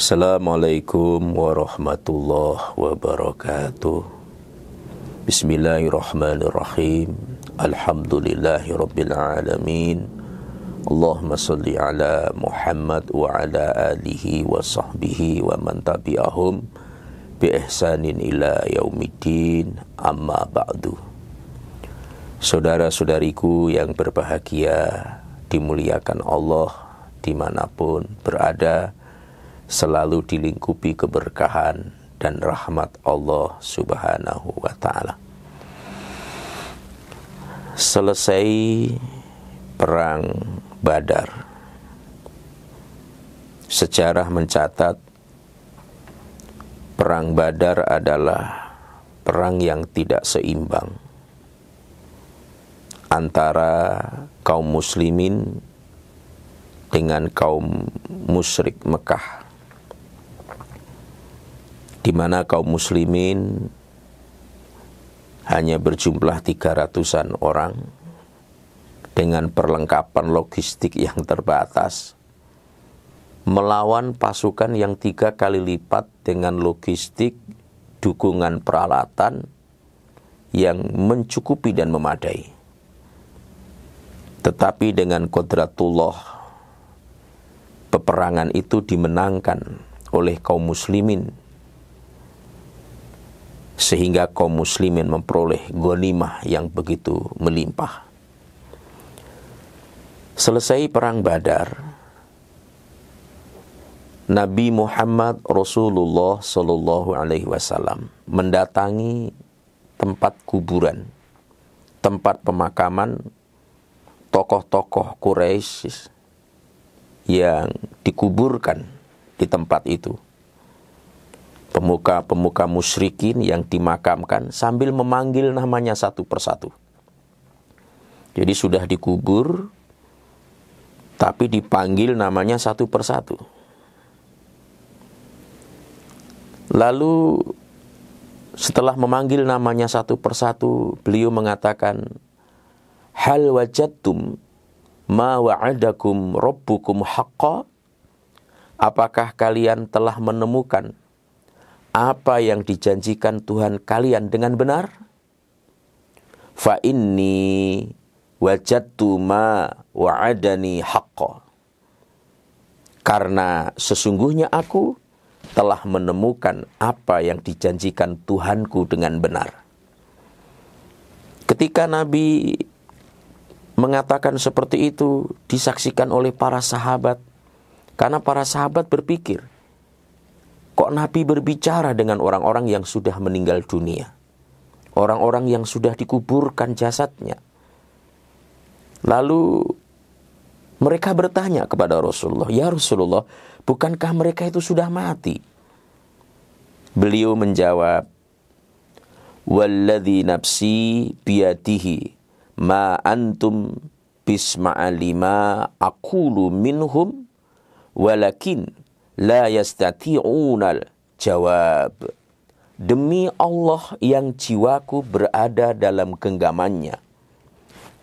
Assalamualaikum warahmatullahi wabarakatuh. Bismillahirrahmanirrahim. Alhamdulillahi rabbil alamin. Allahumma salli ala Muhammad wa ala alihi wa sahbihi wa man tabi'ahum bi ihsanin ila yaumiddin, amma ba'du. Saudara-saudariku yang berbahagia, dimuliakan Allah dimanapun berada, selalu dilingkupi keberkahan dan rahmat Allah Subhanahu wa ta'ala. Selesai perang Badar, sejarah mencatat perang Badar adalah perang yang tidak seimbang antara kaum muslimin dengan kaum musyrik Mekah, di mana kaum muslimin hanya berjumlah 300-an orang dengan perlengkapan logistik yang terbatas, melawan pasukan yang 3 kali lipat dengan logistik, dukungan peralatan yang mencukupi dan memadai. Tetapi dengan qudratullah, peperangan itu dimenangkan oleh kaum muslimin, sehingga kaum muslimin memperoleh ghanimah yang begitu melimpah. Selesai perang Badar, Nabi Muhammad Rasulullah Sallallahu Alaihi Wasallam mendatangi tempat kuburan, tempat pemakaman tokoh-tokoh Quraisy yang dikuburkan di tempat itu. Pemuka-pemuka musyrikin yang dimakamkan sambil memanggil namanya satu persatu. Jadi sudah dikubur, tapi dipanggil namanya satu persatu. Lalu setelah memanggil namanya satu persatu, beliau mengatakan, hal wajadtum ma wa'adakum rabbukum haqqa? Apakah kalian telah menemukan apa yang dijanjikan Tuhan kalian dengan benar? Fa inni wajadtu ma wa'adani haqqa. Karena sesungguhnya aku telah menemukan apa yang dijanjikan Tuhanku dengan benar. Ketika Nabi mengatakan seperti itu, disaksikan oleh para sahabat. Karena para sahabat berpikir, kok Nabi berbicara dengan orang-orang yang sudah meninggal dunia, orang-orang yang sudah dikuburkan jasadnya. Lalu mereka bertanya kepada Rasulullah, ya Rasulullah, bukankah mereka itu sudah mati? Beliau menjawab, walladzi nafsi biyadihi ma antum bisma'alima aqulu minhum walakin la yastati'unal jawab. Demi Allah yang jiwaku berada dalam genggamannya,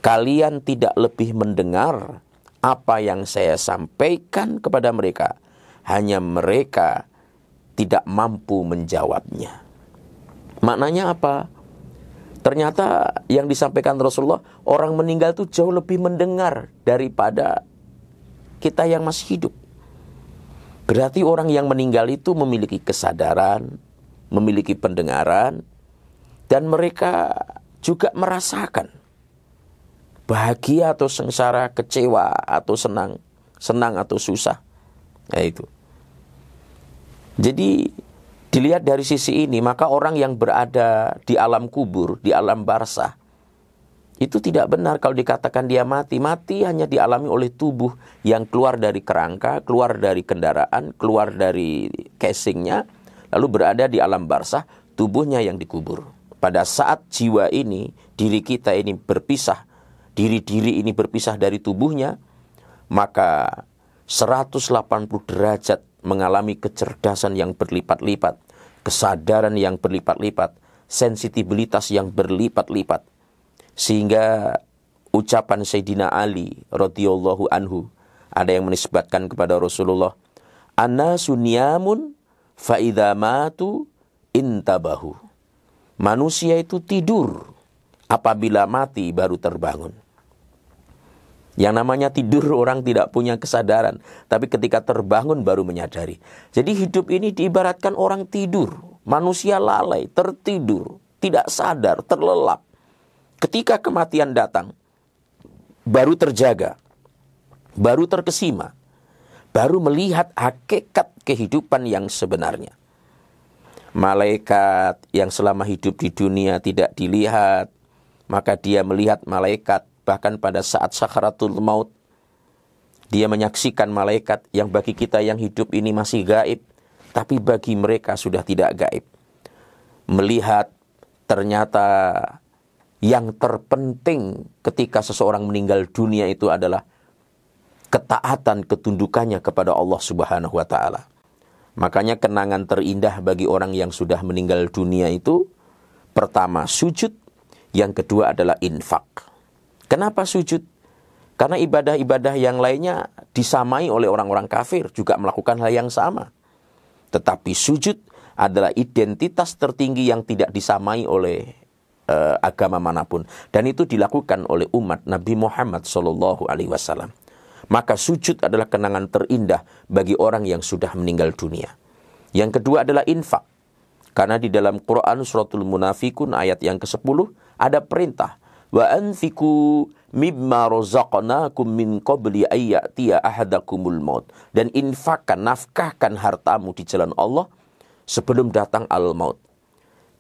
kalian tidak lebih mendengar apa yang saya sampaikan kepada mereka, hanya mereka tidak mampu menjawabnya. Maknanya apa? Ternyata yang disampaikan Rasulullah, orang meninggal itu jauh lebih mendengar daripada kita yang masih hidup. Berarti orang yang meninggal itu memiliki kesadaran, memiliki pendengaran, dan mereka juga merasakan bahagia atau sengsara, kecewa atau senang, senang atau susah. Nah itu. Jadi dilihat dari sisi ini, maka orang yang berada di alam kubur, di alam barzah, itu tidak benar kalau dikatakan dia mati. Mati hanya dialami oleh tubuh yang keluar dari kerangka, keluar dari kendaraan, keluar dari casingnya, lalu berada di alam barzah, tubuhnya yang dikubur. Pada saat jiwa ini, diri kita ini berpisah, diri-diri ini berpisah dari tubuhnya, maka 180 derajat mengalami kecerdasan yang berlipat-lipat, kesadaran yang berlipat-lipat, sensitivitas yang berlipat-lipat. Sehingga ucapan Sayyidina Ali radhiyallahu anhu, ada yang menisbatkan kepada Rasulullah, Annasu niyamun fa idza matu intabahu. Manusia itu tidur, apabila mati baru terbangun. Yang namanya tidur orang tidak punya kesadaran, tapi ketika terbangun baru menyadari. Jadi hidup ini diibaratkan orang tidur, manusia lalai, tertidur, tidak sadar, terlelap. Ketika kematian datang, baru terjaga, baru terkesima, baru melihat hakikat kehidupan yang sebenarnya. Malaikat yang selama hidup di dunia tidak dilihat, maka dia melihat malaikat. Bahkan pada saat sakaratul maut, dia menyaksikan malaikat yang bagi kita yang hidup ini masih gaib, tapi bagi mereka sudah tidak gaib. Melihat ternyata yang terpenting ketika seseorang meninggal dunia itu adalah ketaatan ketundukannya kepada Allah Subhanahu wa Ta'ala. Makanya kenangan terindah bagi orang yang sudah meninggal dunia itu, pertama sujud, yang kedua adalah infak. Kenapa sujud? Karena ibadah-ibadah yang lainnya disamai oleh orang-orang kafir, juga melakukan hal yang sama. Tetapi sujud adalah identitas tertinggi yang tidak disamai oleh agama manapun. Dan itu dilakukan oleh umat Nabi Muhammad SAW. Maka sujud adalah kenangan terindah bagi orang yang sudah meninggal dunia. Yang kedua adalah infak. Karena di dalam Quran suratul Munafikun ayat yang ke-10 ada perintah. Wa anfiku mimma razaqnakum min qabli ayyatiya ahadakumul maut. Dan infakkan, nafkahkan hartamu di jalan Allah sebelum datang al-maut.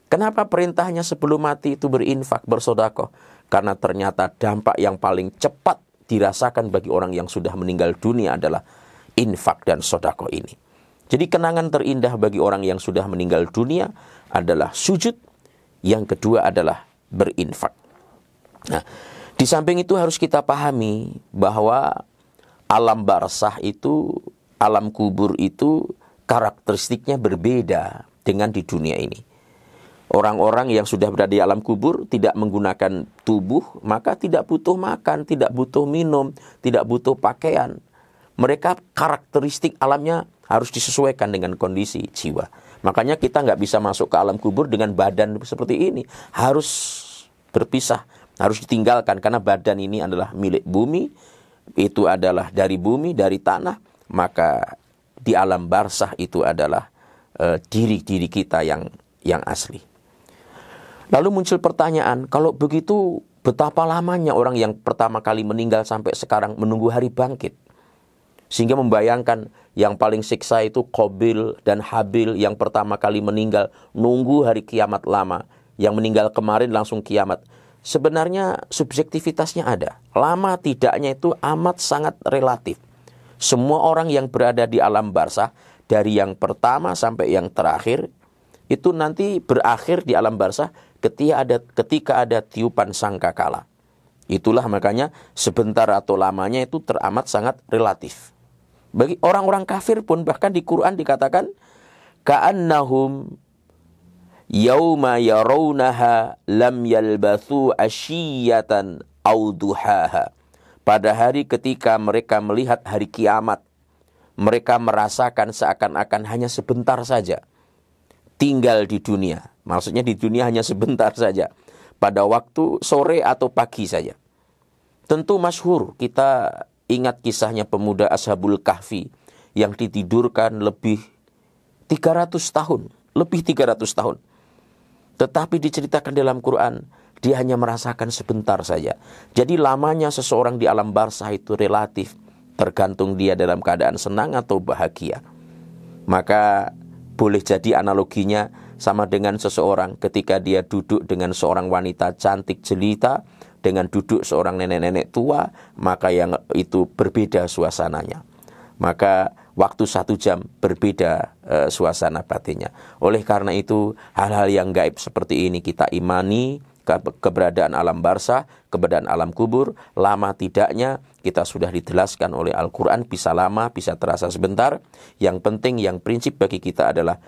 Kenapa perintahnya sebelum mati itu berinfak, bersedekah? Karena ternyata dampak yang paling cepat dirasakan bagi orang yang sudah meninggal dunia adalah infak dan sedekah ini. Jadi kenangan terindah bagi orang yang sudah meninggal dunia adalah sujud, yang kedua adalah berinfak. Nah, di samping itu harus kita pahami bahwa alam barzakh itu, alam kubur itu karakteristiknya berbeda dengan di dunia ini. Orang-orang yang sudah berada di alam kubur tidak menggunakan tubuh, maka tidak butuh makan, tidak butuh minum, tidak butuh pakaian. Mereka karakteristik alamnya harus disesuaikan dengan kondisi jiwa. Makanya kita nggak bisa masuk ke alam kubur dengan badan seperti ini. Harus berpisah, harus ditinggalkan karena badan ini adalah milik bumi, itu adalah dari bumi, dari tanah. Maka di alam barzakh itu adalah diri-diri kita yang asli. Lalu muncul pertanyaan, kalau begitu betapa lamanya orang yang pertama kali meninggal sampai sekarang menunggu hari bangkit. Sehingga membayangkan yang paling siksa itu Qabil dan Habil yang pertama kali meninggal, nunggu hari kiamat lama. Yang meninggal kemarin langsung kiamat. Sebenarnya subjektivitasnya ada. Lama tidaknya itu amat sangat relatif. Semua orang yang berada di alam barzakh, dari yang pertama sampai yang terakhir, itu nanti berakhir di alam barzakh ketika ada tiupan sangkakala. Itulah makanya sebentar atau lamanya itu teramat sangat relatif. Bagi orang-orang kafir pun bahkan di Quran dikatakan ka'annahum yauma yarawnaha lam yalbathu asyiyatan aw duhaha. Pada hari ketika mereka melihat hari kiamat, mereka merasakan seakan-akan hanya sebentar saja tinggal di dunia. Maksudnya di dunia hanya sebentar saja. Pada waktu sore atau pagi saja. Tentu masyhur, kita ingat kisahnya pemuda Ashabul Kahfi yang ditidurkan lebih 300 tahun. Lebih 300 tahun. Tetapi diceritakan dalam Quran, dia hanya merasakan sebentar saja. Jadi lamanya seseorang di alam barzakh itu relatif. Tergantung dia dalam keadaan senang atau bahagia. Maka boleh jadi analoginya sama dengan seseorang ketika dia duduk dengan seorang wanita cantik jelita, dengan duduk seorang nenek-nenek tua, maka yang itu berbeda suasananya. Maka waktu 1 jam berbeda suasana batinnya. Oleh karena itu, hal-hal yang gaib seperti ini kita imani, keberadaan alam barzakh, keberadaan alam kubur, lama tidaknya kita sudah dijelaskan oleh Al-Quran, bisa lama, bisa terasa sebentar. Yang penting, yang prinsip bagi kita adalah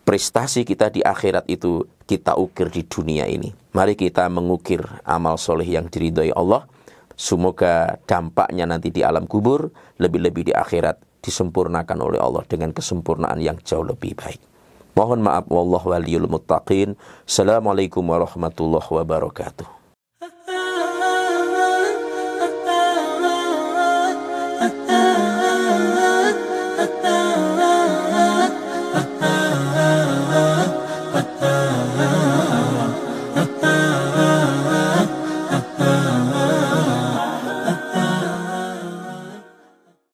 prestasi kita di akhirat itu kita ukir di dunia ini. Mari kita mengukir amal soleh yang diridhoi Allah. Semoga dampaknya nanti di alam kubur, lebih-lebih di akhirat disempurnakan oleh Allah dengan kesempurnaan yang jauh lebih baik. Mohon maaf, wallahu waliyul muttaqin. Assalamualaikum warahmatullahi wabarakatuh.